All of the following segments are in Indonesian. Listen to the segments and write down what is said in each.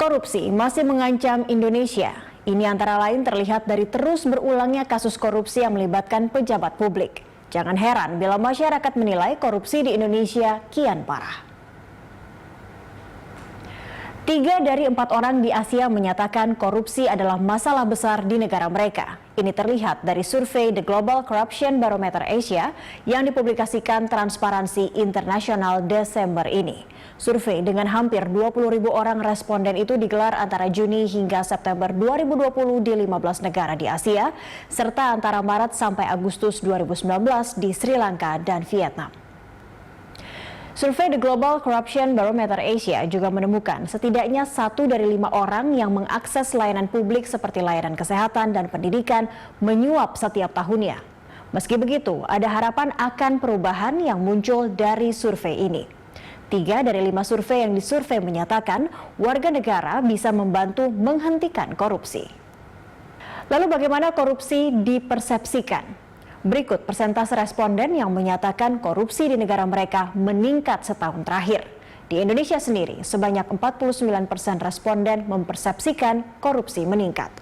Korupsi masih mengancam Indonesia. Ini antara lain terlihat dari terus berulangnya kasus korupsi yang melibatkan pejabat publik. Jangan heran bila masyarakat menilai korupsi di Indonesia kian parah. 3 dari 4 orang di Asia menyatakan korupsi adalah masalah besar di negara mereka. Ini terlihat dari survei The Global Corruption Barometer Asia yang dipublikasikan Transparansi Internasional Desember ini. Survei dengan hampir 20.000 orang responden itu digelar antara Juni hingga September 2020 di 15 negara di Asia, serta antara Maret sampai Agustus 2019 di Sri Lanka dan Vietnam. Survei The Global Corruption Barometer Asia juga menemukan setidaknya 1 dari 5 orang yang mengakses layanan publik seperti layanan kesehatan dan pendidikan menyuap setiap tahunnya. Meski begitu, ada harapan akan perubahan yang muncul dari survei ini. 3 dari 5 survei yang disurvei menyatakan warga negara bisa membantu menghentikan korupsi. Lalu bagaimana korupsi dipersepsikan? Berikut persentase responden yang menyatakan korupsi di negara mereka meningkat setahun terakhir. Di Indonesia sendiri, sebanyak 49% responden mempersepsikan korupsi meningkat.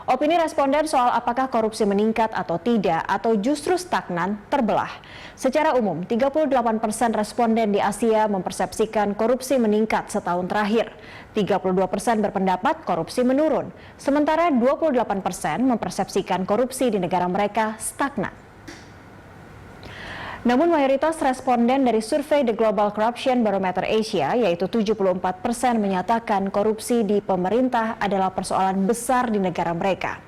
Opini responden soal apakah korupsi meningkat atau tidak atau justru stagnan terbelah. Secara umum, 38% responden di Asia mempersepsikan korupsi meningkat setahun terakhir. 32% berpendapat korupsi menurun. Sementara 28% mempersepsikan korupsi di negara mereka stagnan. Namun mayoritas responden dari survei The Global Corruption Barometer Asia, yaitu 74% menyatakan korupsi di pemerintah adalah persoalan besar di negara mereka.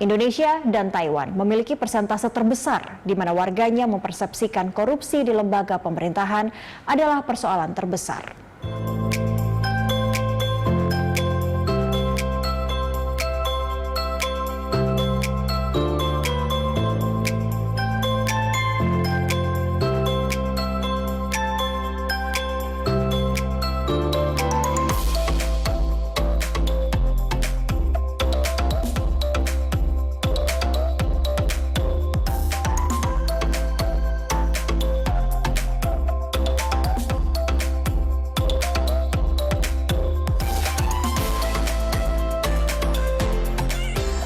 Indonesia dan Taiwan memiliki persentase terbesar di mana warganya mempersepsikan korupsi di lembaga pemerintahan adalah persoalan terbesar.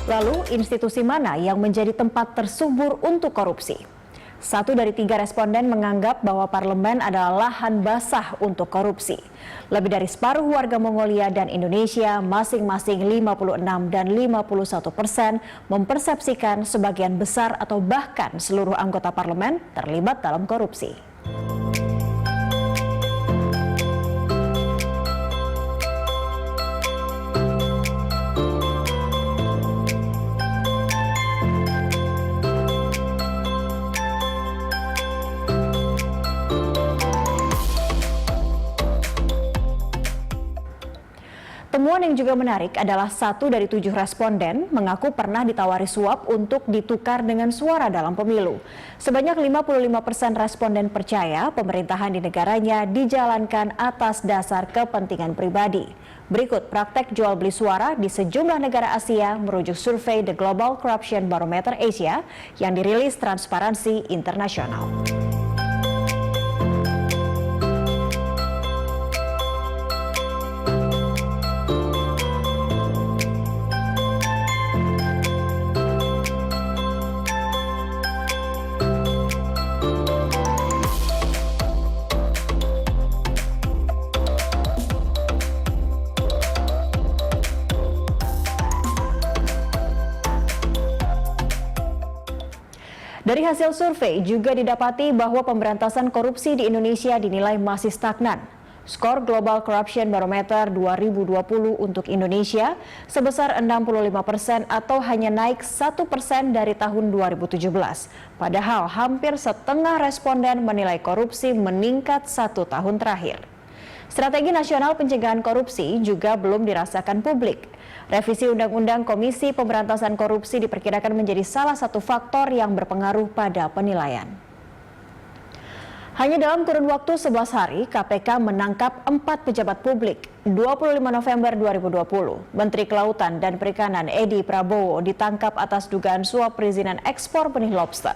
Lalu, institusi mana yang menjadi tempat tersubur untuk korupsi? 1 dari 3 responden menganggap bahwa parlemen adalah lahan basah untuk korupsi. Lebih dari separuh warga Mongolia dan Indonesia, masing-masing 56 dan 51% mempersepsikan sebagian besar atau bahkan seluruh anggota parlemen terlibat dalam korupsi. Temuan yang juga menarik adalah 1 dari 7 responden mengaku pernah ditawari suap untuk ditukar dengan suara dalam pemilu. Sebanyak 55% responden percaya pemerintahan di negaranya dijalankan atas dasar kepentingan pribadi. Berikut praktek jual beli suara di sejumlah negara Asia merujuk survei The Global Corruption Barometer Asia yang dirilis Transparansi Internasional. Dari hasil survei juga didapati bahwa pemberantasan korupsi di Indonesia dinilai masih stagnan. Skor Global Corruption Barometer 2020 untuk Indonesia sebesar 65% atau hanya naik 1% dari tahun 2017. Padahal hampir setengah responden menilai korupsi meningkat 1 tahun terakhir. Strategi Nasional Pencegahan Korupsi juga belum dirasakan publik. Revisi Undang-Undang Komisi Pemberantasan Korupsi diperkirakan menjadi salah satu faktor yang berpengaruh pada penilaian. Hanya dalam kurun waktu 11 hari, KPK menangkap 4 pejabat publik. 25 November 2020, Menteri Kelautan dan Perikanan Edi Prabowo ditangkap atas dugaan suap perizinan ekspor benih lobster.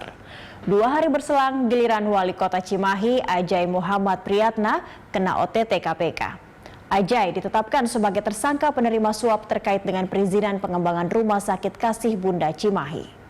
2 hari berselang, giliran Wali Kota Cimahi, Ajay Muhammad Priyatna, kena OTT KPK. Ajay ditetapkan sebagai tersangka penerima suap terkait dengan perizinan pengembangan Rumah Sakit Kasih Bunda Cimahi.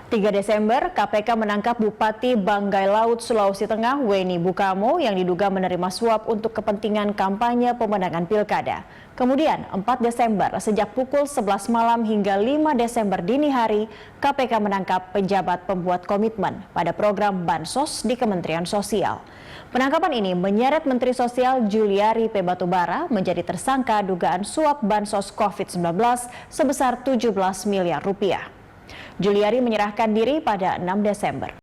3 Desember, KPK menangkap Bupati Banggai Laut, Sulawesi Tengah, Weni Bukamo yang diduga menerima suap untuk kepentingan kampanye pemenangan pilkada. Kemudian, 4 Desember, sejak pukul 11 malam hingga 5 Desember dini hari, KPK menangkap pejabat pembuat komitmen pada program Bansos di Kementerian Sosial. Penangkapan ini menyeret Menteri Sosial Juliari P. Batubara menjadi tersangka dugaan suap Bansos COVID-19 sebesar 17 miliar rupiah. Juliari menyerahkan diri pada 6 Desember.